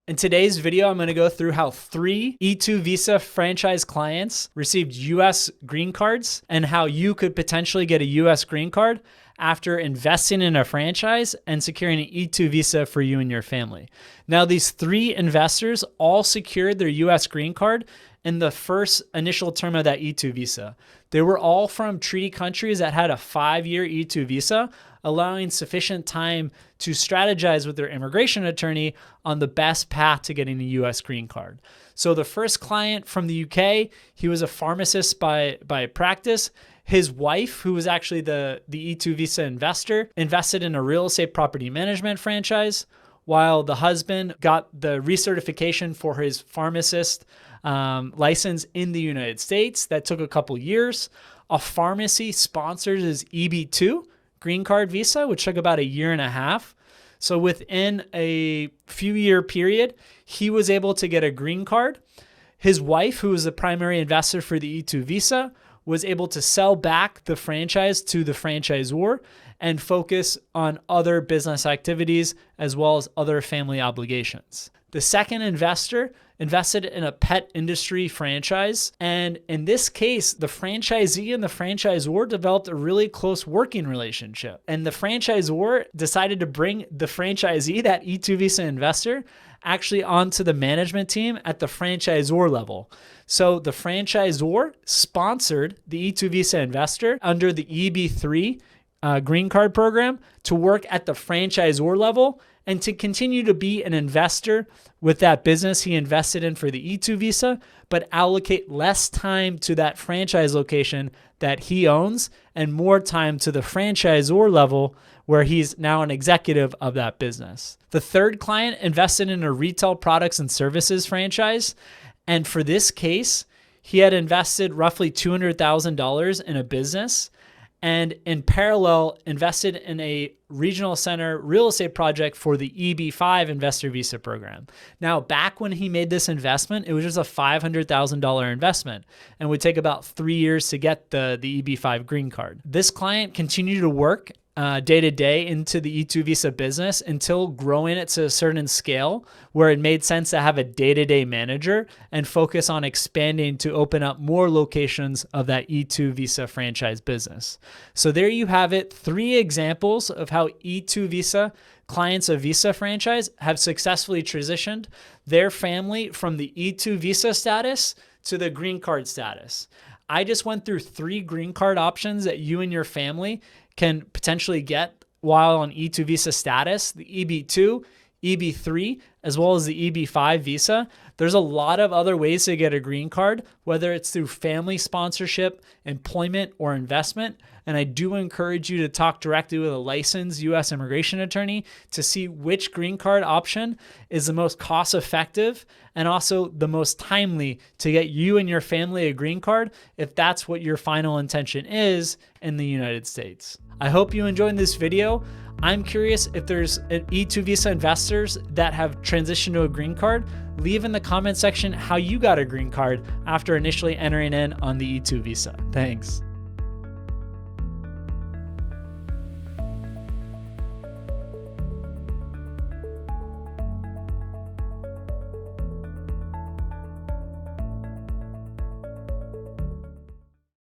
In today's video, I'm going to go through how 3 E2 Visa franchise clients received US green cards and how you could potentially get a US green card after investing in a franchise and securing an E2 Visa for you and your family. Now, these 3 investors all secured their US green card in the first initial term of that E2 Visa. They were all from treaty countries that had a 5-year E2 Visa, allowing sufficient time to strategize with their immigration attorney on the best path to getting a US green card. So the first client from the UK, he was a pharmacist by practice. His wife, who was actually the E2 Visa investor, invested in a real estate property management franchise, while the husband got the recertification for his pharmacist license in the United States. That took a couple years. A pharmacy sponsored his EB2 green card visa, which took about 1.5 years. So within a few year period, he was able to get a green card. His wife, who was the primary investor for the E2 Visa, was able to sell back the franchise to the franchisor and focus on other business activities as well as other family obligations. The second investor invested in a pet industry franchise. And in this case, the franchisee and the franchisor developed a really close working relationship. And the franchisor decided to bring the franchisee, that E2 Visa investor, actually onto the management team at the franchisor level. So the franchisor sponsored the E2 Visa investor under the EB3 green card program to work at the franchisor level and to continue to be an investor with that business he invested in for the E2 Visa, but allocate less time to that franchise location that he owns and more time to the franchisor level where he's now an executive of that business. The third client invested in a retail products and services franchise. And for this case, he had invested roughly $200,000 in a business and in parallel invested in a regional center real estate project for the EB5 investor visa program. Now, back when he made this investment, it was just a $500,000 investment and would take about 3 years to get the EB5 green card. This client continued to work day to day into the E2 Visa business until growing it to a certain scale where it made sense to have a day-to-day manager and focus on expanding to open up more locations of that E2 Visa franchise business. So there you have it, 3 examples of how E2 Visa clients of Visa franchise have successfully transitioned their family from the E2 Visa status to the green card status. I just went through 3 green card options that you and your family can potentially get while on E2 Visa status, the EB2, EB3, as well as the EB5 visa. There's a lot of other ways to get a green card, whether it's through family sponsorship, employment, or investment. And I do encourage you to talk directly with a licensed U.S. immigration attorney to see which green card option is the most cost effective and also the most timely to get you and your family a green card if that's what your final intention is in the United States. I hope you enjoyed this video. I'm curious if there's E2 Visa investors that have transitioned to a green card. Leave in the comment section how you got a green card after initially entering in on the E2 Visa. Thanks.